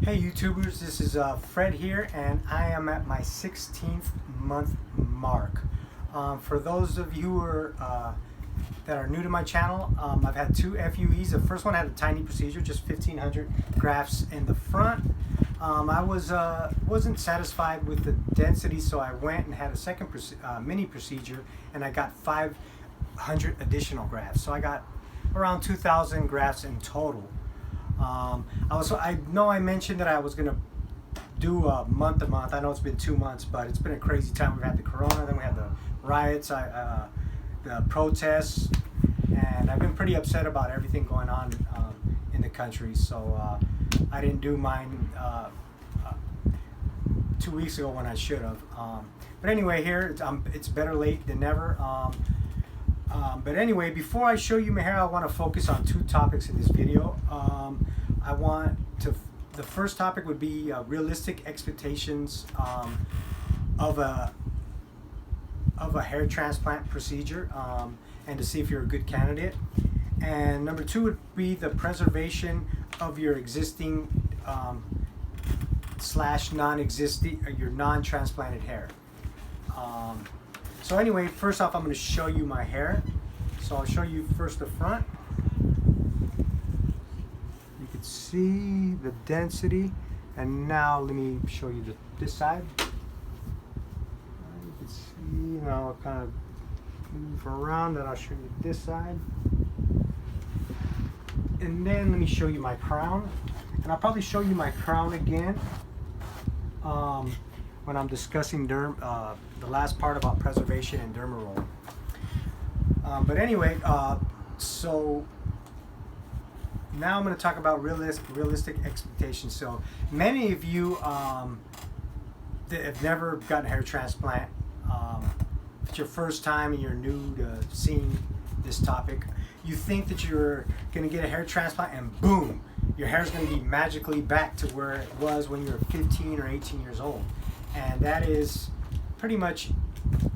Hey YouTubers, this is Fred here, and I am at my 16th month mark. For those of you who are, that are new to my channel, I've had two FUEs. The first one had a tiny procedure, just 1,500 grafts in the front. I wasn't satisfied with the density, so I went and had a second mini procedure, and I got 500 additional grafts. So I got around 2,000 grafts in total. I know I mentioned that I was going to do a month. I know it's been 2 months, but it's been a crazy time. We've had the corona, then we had the riots, the protests, and I've been pretty upset about everything going on in the country. So I didn't do mine 2 weeks ago when I should have. But anyway, here it's better late than never. But anyway, before I show you my hair, I want to focus on two topics in this video. The first topic would be realistic expectations of a hair transplant procedure, and to see if you're a good candidate. And number two would be the preservation of your existing slash non-existing, your non-transplanted hair. So anyway, first off, I'm going to show you my hair. So I'll show you first the front. You can see the density. And now let me show you this side. You can see, now I'll kind of move around, and I'll show you this side. And then let me show you my crown. And I'll probably show you my crown again when I'm discussing the last part about preservation and Dermarolling. But anyway, so now I'm going to talk about realistic expectations. So many of you that have never gotten a hair transplant, if it's your first time and you're new to seeing this topic, you think that you're going to get a hair transplant and boom, your hair is going to be magically back to where it was when you were 15 or 18 years old. And that is pretty much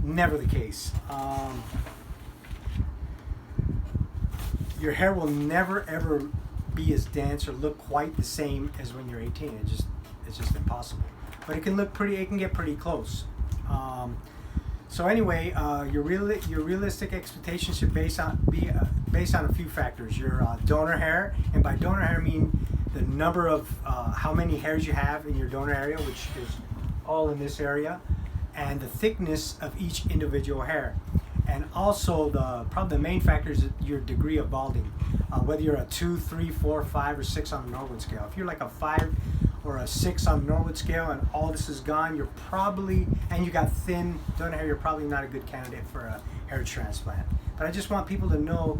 never the case. Your hair will never ever be as dense or look quite the same as when you're 18. It's just impossible. But it can look pretty. It can get pretty close. So anyway, your realistic expectations should be based on a few factors. Your donor hair, and by donor hair I mean the number of how many hairs you have in your donor area, which is all in this area, and the thickness of each individual hair. And also probably the main factor is your degree of balding, whether you're a 2, 3, 4, 5, or 6 on the Norwood scale. If you're like a 5 or a 6 on the Norwood scale and all this is gone, you're probably, and you got thin donor hair, you're probably not a good candidate for a hair transplant. But I just want people to know,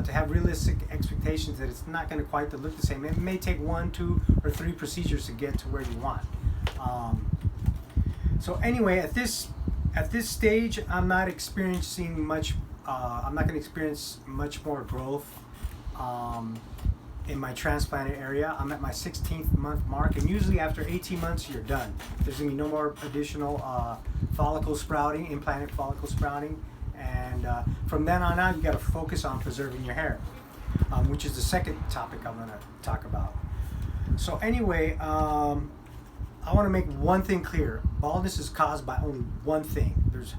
to have realistic expectations that it's not going to quite look the same. It may take 1, 2, or 3 procedures to get to where you want. So anyway, at this stage, I'm not experiencing much. I'm not going to experience much more growth in my transplanted area. I'm at my 16th month mark, and usually after 18 months, you're done. There's going to be no more additional follicle sprouting, implanted follicle sprouting, and from then on out, you got to focus on preserving your hair, which is the second topic I'm going to talk about. So anyway. I want to make one thing clear. Baldness is caused by only one thing. There's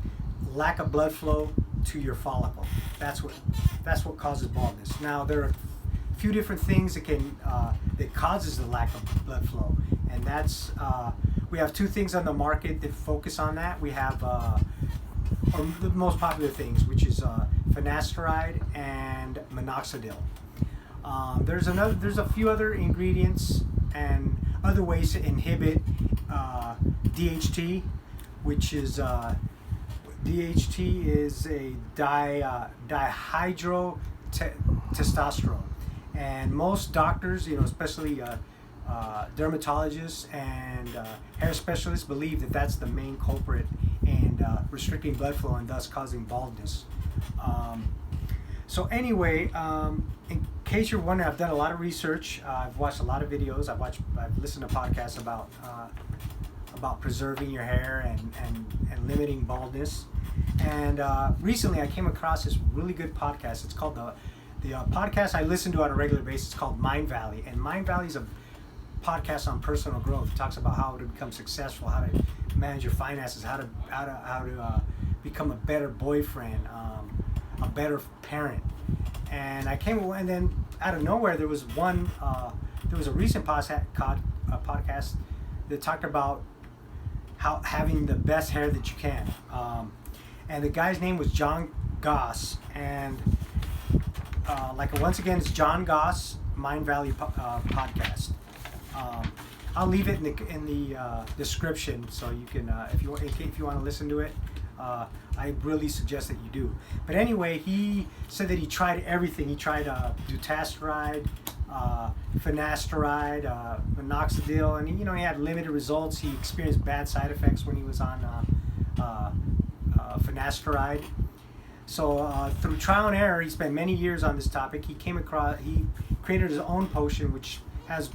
lack of blood flow to your follicle. That's what causes baldness. Now there are a few different things that causes the lack of blood flow, and that's we have two things on the market that focus on that. We have or the most popular things, which is finasteride and Minoxidil. There's a few other ingredients and other ways to inhibit DHT, which is DHT is a dihydrotestosterone, and most doctors, especially dermatologists and hair specialists, believe that that's the main culprit in restricting blood flow and thus causing baldness. So anyway, in case you're wondering, I've done a lot of research. I've watched a lot of videos. I've listened to podcasts about preserving your hair and limiting baldness. And recently, I came across this really good podcast. It's called the podcast I listen to on a regular basis. It's called Mind Valley, and Mind Valley is podcasts on personal growth. He talks about how to become successful, how to manage your finances, how to become a better boyfriend, a better parent. And then out of nowhere there was a recent podcast that talked about how having the best hair that you can. And the guy's name was John Goss, and once again, it's John Goss Mind Valley podcast. I'll leave it in the description, so you can if you want to listen to it. I really suggest that you do. But anyway, he said that he tried everything. He tried dutasteride, finasteride, minoxidil, and he had limited results. He experienced bad side effects when he was on finasteride. So through trial and error, he spent many years on this topic. He created his own potion, which has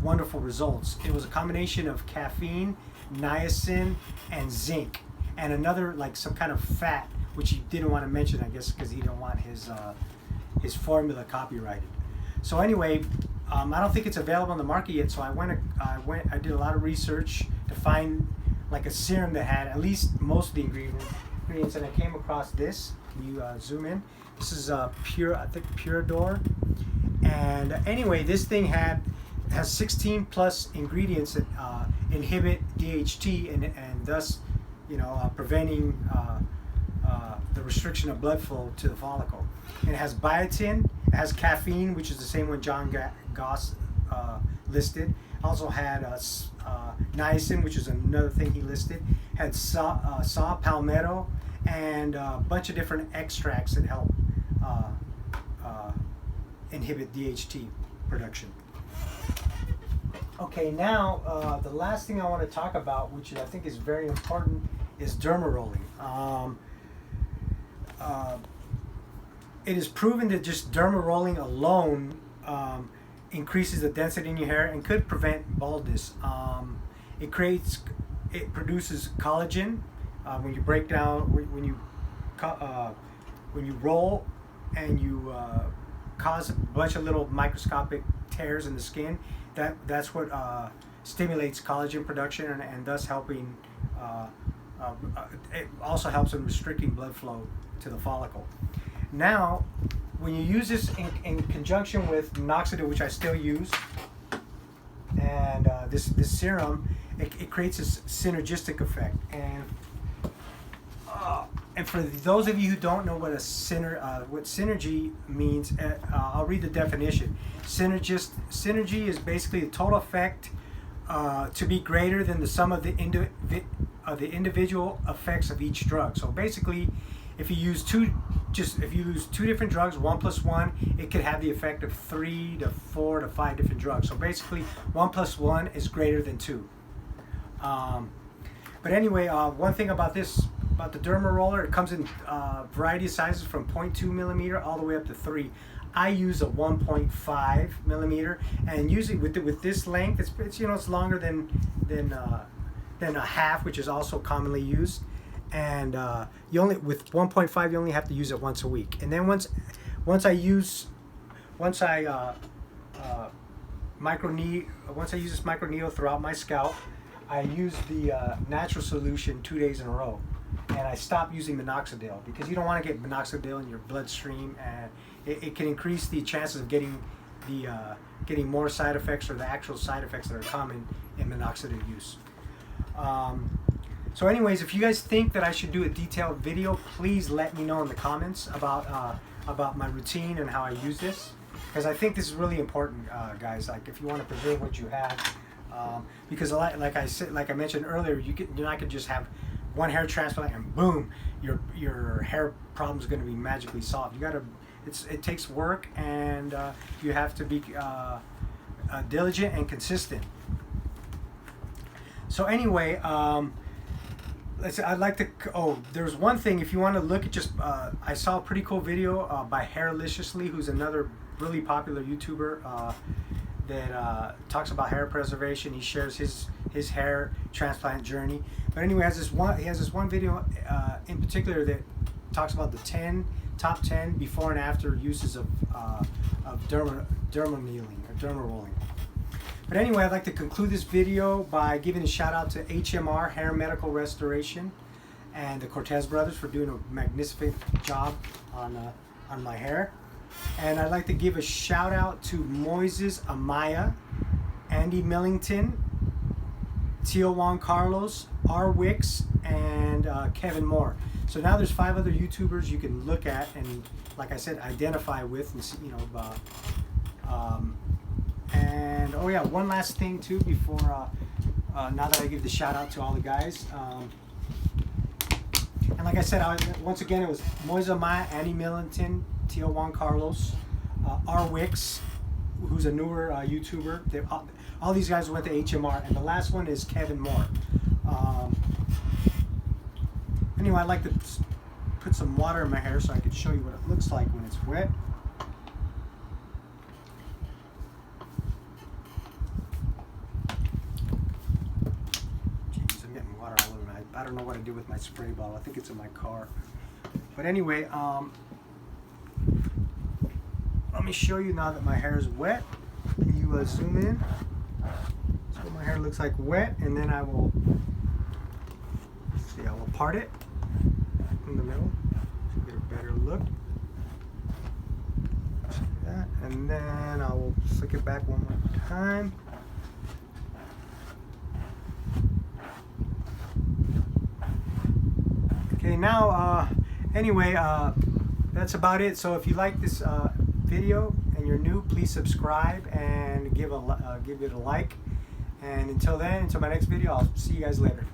wonderful results. It was a combination of caffeine, niacin, and zinc, and another some kind of fat, which he didn't want to mention, I guess, because he didn't want his formula copyrighted. So anyway, I don't think it's available on the market yet. So I did a lot of research to find a serum that had at least most of the ingredients, and I came across this. Can you zoom in? This is Purador, and anyway, this thing has 16 plus ingredients that inhibit DHT and thus preventing the restriction of blood flow to the follicle. And it has biotin, it has caffeine, which is the same one John Goss listed. Also had niacin, which is another thing he listed. Had saw palmetto, and a bunch of different extracts that help inhibit DHT production. Okay, now the last thing I want to talk about, which I think is very important, is Dermarolling. It is proven that just Dermarolling alone increases the density in your hair and could prevent baldness. It produces collagen when you break down, when you roll and you cause a bunch of little microscopic tears in the skin. That's what stimulates collagen production and thus helping. It also helps in restricting blood flow to the follicle. Now, when you use this in conjunction with minoxidil, which I still use, and this serum, it creates this synergistic effect. And for those of you who don't know what what synergy means, I'll read the definition. Synergy is basically the total effect to be greater than the sum of the individual effects of each drug. So basically, if you use two different drugs, 1 plus 1, it could have the effect of 3 to 4 to 5 different drugs. So basically, 1 plus 1 is greater than 2. But anyway, one thing about the Dermaroller, it comes in a variety of sizes from 0.2 millimeter all the way up to 3. I use a 1.5 millimeter, and usually with this length, it's longer than a half, which is also commonly used. And with 1.5, you only have to use it once a week. And then once I use this microneedle throughout my scalp, I use the natural solution 2 days in a row. And I stop using minoxidil because you don't want to get minoxidil in your bloodstream, and it can increase the chances of getting more side effects or the actual side effects that are common in minoxidil use. So anyways, if you guys think that I should do a detailed video, please let me know in the comments about my routine and how I use this, because I think this is really important, guys. If you want to preserve what you have, because like I mentioned earlier, you're not gonna just have one hair transplant and boom, your hair problem is going to be magically solved. It takes work, and you have to be diligent and consistent. So anyway, there's one thing. If you want to look at I saw a pretty cool video by Hairliciously, who's another really popular YouTuber that talks about hair preservation. He shares his hair transplant journey. But anyway, he has this one video in particular that talks about the top 10 before and after uses of derma rolling. But anyway, I'd like to conclude this video by giving a shout out to HMR, Hair Medical Restoration, and the Cortez brothers for doing a magnificent job on my hair. And I'd like to give a shout out to Moises Amaya, Andy Millington, Tío Juan Carlos, R. Wicks, and Kevin Moore. So now there's 5 other YouTubers you can look at and, like I said, identify with, and see, you know. And oh yeah, one last thing too before now that I give the shout out to all the guys. And like I said, once again, it was Moises Amaya, Andy Millington, Tío Juan Carlos, R. Wicks, who's a newer YouTuber. All these guys went to HMR, and the last one is Kevin Moore. Anyway, I'd like to put some water in my hair so I can show you what it looks like when it's wet. Jeez, I'm getting water all over my. I don't know what I did with my spray bottle. I think it's in my car. But anyway, let me show you now that my hair is wet. You zoom in. So my hair looks like wet, and then I will see. I will part it in the middle to get a better look. See that, and then I will flick it back one more time. Okay, now anyway, that's about it. So if you like this video and you're new, please subscribe and give it a like. And until then, until my next video, I'll see you guys later.